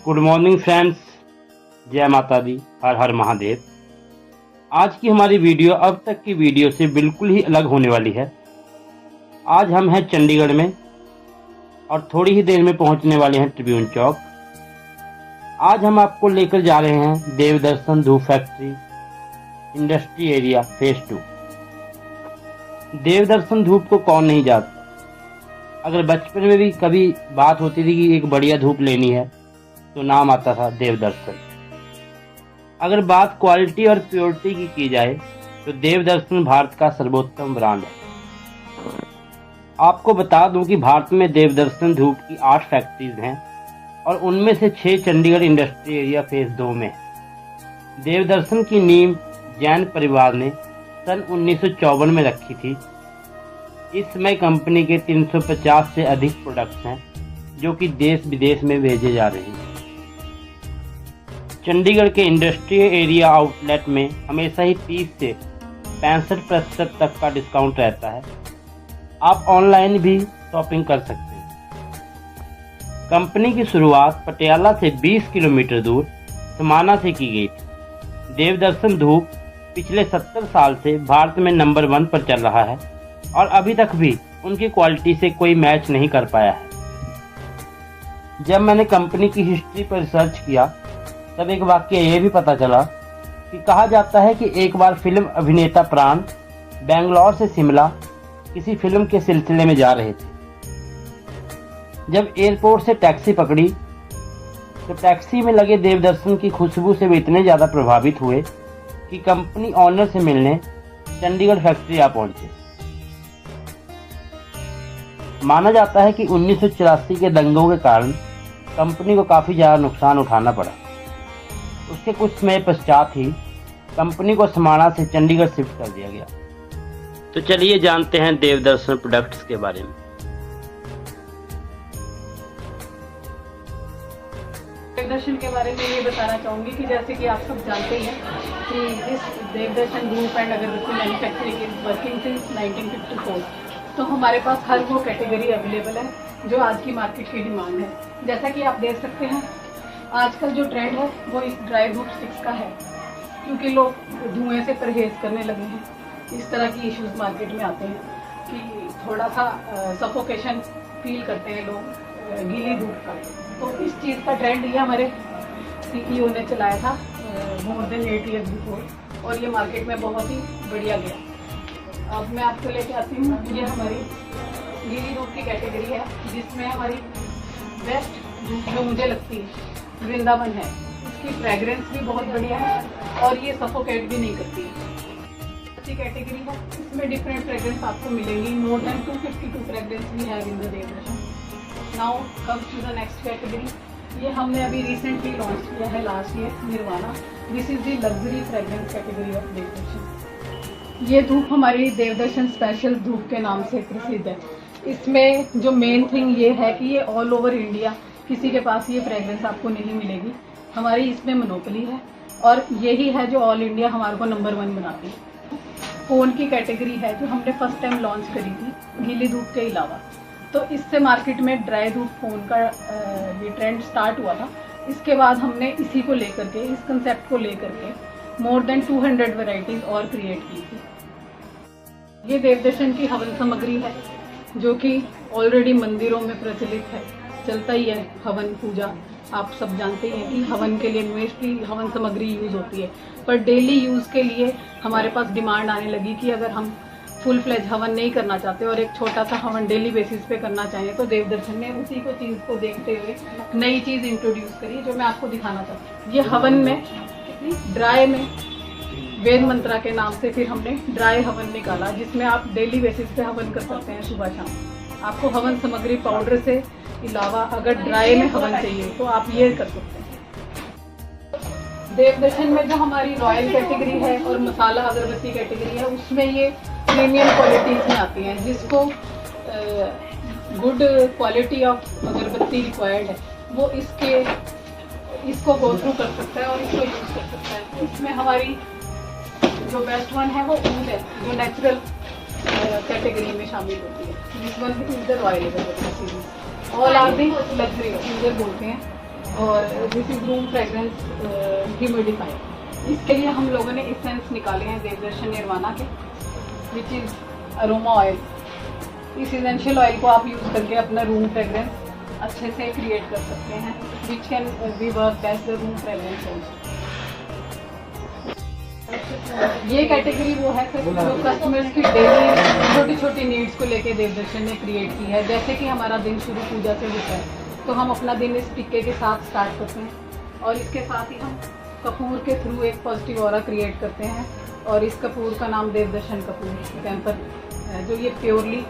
Good morning friends, जय माता दी, हर हर महादेव। आज की हमारी वीडियो अब तक की वीडियो से बिल्कुल ही अलग होने वाली है। आज हम हैं चंडीगढ़ में और थोड़ी ही देर में पहुंचने वाले हैं ट्रिब्यून चौक। आज हम आपको लेकर जा रहे हैं देवदर्शन धूप फैक्ट्री इंडस्ट्री एरिया फेज 2। देवदर्शन धूप को कौन नहीं जानता। अगर बचपन में भी कभी बात होती थी कि एक बढ़िया धूप लेनी है तो नाम आता था देवदर्शन। अगर बात क्वालिटी और प्योरिटी की जाए तो देवदर्शन भारत का सर्वोत्तम ब्रांड है। आपको बता दूं कि भारत में देवदर्शन धूप की 8 फैक्ट्रीज हैं और उनमें से 6 चंडीगढ़ इंडस्ट्री एरिया फेज 2 में है। देवदर्शन की नींव जैन परिवार ने सन 1954 में रखी थी। इस समय कंपनी के 350 से अधिक प्रोडक्ट्स हैं जो कि देश विदेश में भेजे जा रहे हैं। चंडीगढ़ के इंडस्ट्रियल एरिया आउटलेट में हमेशा ही 30 से 65% तक का डिस्काउंट रहता है। आप ऑनलाइन भी शॉपिंग कर सकते हैं। कंपनी की शुरुआत पटियाला से 20 किलोमीटर दूर समाना से की गई थी। देवदर्शन धूप पिछले 70 साल से भारत में नंबर 1 पर चल रहा है और अभी तक भी उनकी क्वालिटी से कोई मैच नहीं कर पाया है। जब मैंने कंपनी की हिस्ट्री पर रिसर्च किया तब एक वाक्य ये भी पता चला कि कहा जाता है कि एक बार फिल्म अभिनेता प्राण बेंगलोर से शिमला किसी फिल्म के सिलसिले में जा रहे थे। जब एयरपोर्ट से टैक्सी पकड़ी तो टैक्सी में लगे देवदर्शन की खुशबू से वे इतने ज़्यादा प्रभावित हुए कि कंपनी ऑनर से मिलने चंडीगढ़ फैक्ट्री आ पहुंचे। माना जाता है कि 1984 के दंगों के कारण कंपनी को काफ़ी ज़्यादा नुकसान उठाना पड़ा। उसके कुछ समय पश्चात ही कंपनी को समाना से चंडीगढ़ शिफ्ट कर दिया गया। तो चलिए जानते हैं देवदर्शन प्रोडक्ट्स के बारे में। देवदर्शन के बारे में ये बताना चाहूँगी कि जैसे कि आप सब जानते हैं कि इस देवदर्शन धूप एंड अगरबत्ती मैन्युफैक्चरिंग इज वर्किंग सिंस 1954। तो हमारे पास हर वो कैटेगरी अवेलेबल है जो आज की मार्केट की डिमांड है। जैसा कि आप देख सकते हैं आजकल जो ट्रेंड है वो इस ड्राई धूप स्टिक्स का है, क्योंकि लोग धुएं से परहेज करने लगे हैं। इस तरह की इश्यूज मार्केट में आते हैं कि थोड़ा सा सफोकेशन फील करते हैं लोग गीली धूप का। तो इस चीज़ का ट्रेंड ये हमारे CEO ने चलाया था मोर देन 8 years बिफोर, और ये मार्केट में बहुत ही बढ़िया गया। अब मैं आपको लेके आती हूँ, ये हमारी गीली धूप की कैटेगरी है जिसमें हमारी बेस्ट धूप जो मुझे लगती है वृंदावन है। इसकी फ्रेग्रेंस भी बहुत बढ़िया है और ये सफोकेट भी नहीं करती है। अच्छी कैटेगरी है, इसमें डिफरेंट फ्रेग्रेंस आपको मिलेंगी। मोर देन 252 फ्रेग्रेंस भी है in the Devdarshan. Now comes to the next category. ये हमने अभी रिसेंटली लॉन्च किया है last year, Nirvana. This is the luxury fragrance category of Devdarshan. ये धूप हमारी देवदर्शन स्पेशल धूप के नाम से प्रसिद्ध है। इसमें जो मेन थिंग ये है कि ये ऑल ओवर इंडिया किसी के पास ये फ्रेग्रेंस आपको नहीं मिलेगी। हमारी इसमें मोनोपोली है और यही है जो ऑल इंडिया हमारे को नंबर 1 बनाती है। फोन की कैटेगरी है जो हमने फर्स्ट टाइम लॉन्च करी थी गीली धूप के अलावा। तो इससे मार्केट में ड्राई धूप फोन का ये ट्रेंड स्टार्ट हुआ था। इसके बाद हमने इसी को लेकर के, इस कंसेप्ट को लेकर के मोर देन 200 वेराइटीज और क्रिएट की थी। ये देवदर्शन की हवन सामग्री है जो कि ऑलरेडी मंदिरों में प्रचलित है, चलता ही है हवन पूजा। आप सब जानते हैं कि हवन के लिए मोस्टली हवन सामग्री यूज़ होती है, पर डेली यूज़ के लिए हमारे पास डिमांड आने लगी कि अगर हम फुल फ्लेज हवन नहीं करना चाहते और एक छोटा सा हवन डेली बेसिस पे करना चाहें तो देवदर्शन ने उसी को चीज़ को देखते हुए नई चीज़ इंट्रोड्यूस करी जो मैं आपको दिखाना चाहती हूँ। ये हवन में ड्राई में वेद मंत्रा के नाम से फिर हमने ड्राई हवन निकाला जिसमें आप डेली बेसिस पे हवन कर सकते हैं सुबह शाम। आपको हवन सामग्री पाउडर से अलावा अगर ड्राई में हवन चाहिए तो आप ये कर सकते हैं। देवदर्शन में जो हमारी रॉयल कैटेगरी है और मसाला अगरबत्ती कैटेगरी है उसमें ये प्रीमियम क्वालिटीज में आती हैं, जिसको गुड क्वालिटी ऑफ अगरबत्ती रिक्वायर्ड है वो इसको गो थ्रू कर सकता है और इसको यूज़ कर सकता है। इसमें हमारी जो बेस्ट वन है वो ऊद है जो नेचुरल कैटेगरी में शामिल होती है। This one is the royal agarbatti series. All are the luxury user बोलते हैं और this is room fragrance humidifier. इसके लिए हम लोगों ने एसेंस निकाले हैं देवदर्शन निर्वाणा के, विच इज़ अरोमा ऑयल। इस एसेंशियल ऑयल को आप यूज़ करके अपना रूम फ्रेग्रेंस अच्छे से क्रिएट कर सकते हैं, which can be work as the room fragrance also. ये कैटेगरी वो है सर जो कस्टमर्स की डेली छोटी छोटी नीड्स को लेके देवदर्शन ने क्रिएट की है। जैसे कि हमारा दिन शुरू पूजा से होता है, तो हम अपना दिन इस टिक्के के साथ स्टार्ट करते हैं और इसके साथ ही हम कपूर के थ्रू एक पॉजिटिव ऑरा क्रिएट करते हैं। और इस कपूर का नाम देवदर्शन कपूर कैंपर, जो ये प्योरली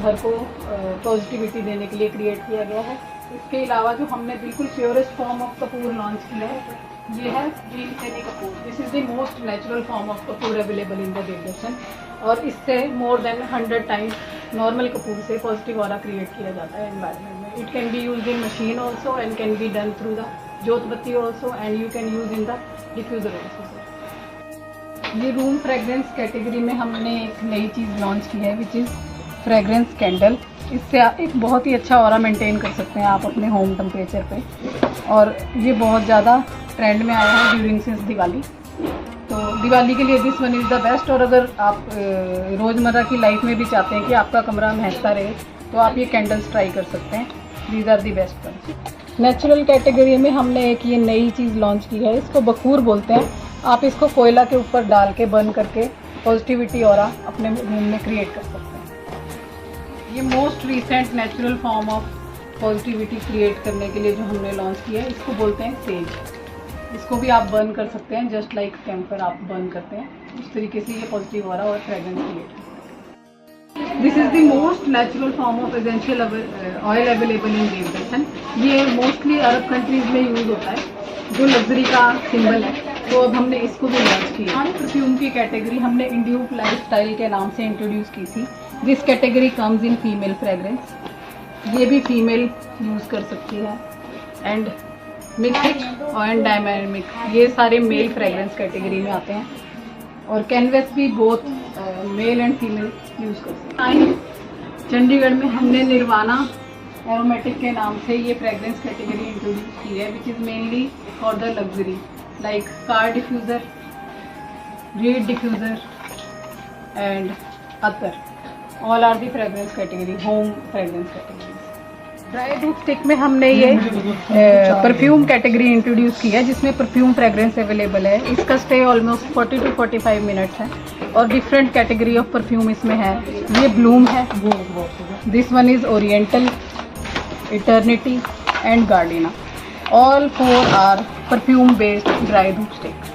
घर को पॉजिटिविटी देने के लिए क्रिएट किया गया है। इसके अलावा जो हमने बिल्कुल purest form of kapur launch किया है, ये है ग्रीन फेनी kapur. This is the most natural form of kapur available in the Devdarshan, और इससे मोर देन 100 टाइम्स नॉर्मल कपूर से पॉजिटिव ऑरा क्रिएट किया जाता है एनवायरनमेंट में। It can be use in machine also and can be done through the jotbatti also, and you can use in the diffuser also. ये room fragrance category में हमने एक नई चीज़ लॉन्च की है, विच इज़ फ्रेग्रेंस कैंडल। इससे एक बहुत ही अच्छा ऑरा मेंटेन कर सकते हैं आप अपने होम टेम्परेचर पे, और ये बहुत ज़्यादा ट्रेंड में आया है ड्यूरिंग सिंस दिवाली। तो दिवाली के लिए this one is the best. और अगर आप रोज़मर्रा की लाइफ में भी चाहते हैं कि आपका कमरा महकता रहे, तो आप ये कैंडल्स ट्राई कर सकते हैं। These are the best one. Natural category में हमने एक ये नई चीज़ लॉन्च की है, इसको बखूर बोलते हैं। आप इसको कोयला के ऊपर डाल के बर्न करके पॉजिटिविटी ऑरा अपने रूम में क्रिएट कर सकते हैं। ये most recent natural form of positivity create करने के लिए जो हमने लॉन्च किया है, इसको बोलते हैं सेज। इसको भी आप बर्न कर सकते हैं, जस्ट लाइक कैंपर आप बर्न करते हैं, उस तरीके से ये पॉजिटिव ऑरा और फ्रेग्रेंस क्रिएट करते हैं। This is the most natural form of essential oil available in देवदर्शन। ये मोस्टली अरब कंट्रीज में यूज़ होता है, जो लग्जरी का सिंबल है। तो अब हमने इसको भी लॉन्च किया। परफ्यूम की कैटेगरी हमने इंड्यूब लाइफस्टाइल के नाम से इंट्रोड्यूस की थी। This category comes in female fragrance. ये भी फीमेल यूज़ कर सकती है, एंड मिक्सिक एंड डायनामिक, ये सारे मेल फ्रेग्रेंस कैटेगरी में आते हैं। और कैनवस भी both male and female use कर सकते हैं। चंडीगढ़ में हमने निर्वाणा एरोमेटिक के नाम से ये फ्रेग्रेंस कैटेगरी इंट्रोड्यूस की है, which is mainly for the luxury, like car diffuser, reed diffuser and other. All are the fragrance category, home fragrance categories. Dry धूप स्टिक में हमने ये परफ्यूम कैटेगरी इंट्रोड्यूस की है, जिसमें परफ्यूम फ्रेग्रेंस अवेलेबल है। इसका स्टे ऑलमोस्ट 40 to 45 मिनट्स है, और डिफरेंट कैटेगरी ऑफ परफ्यूम इसमें है। ये ब्लूम है, this one is oriental, eternity and gardenia. All 4 are perfume based dry dhoop stick.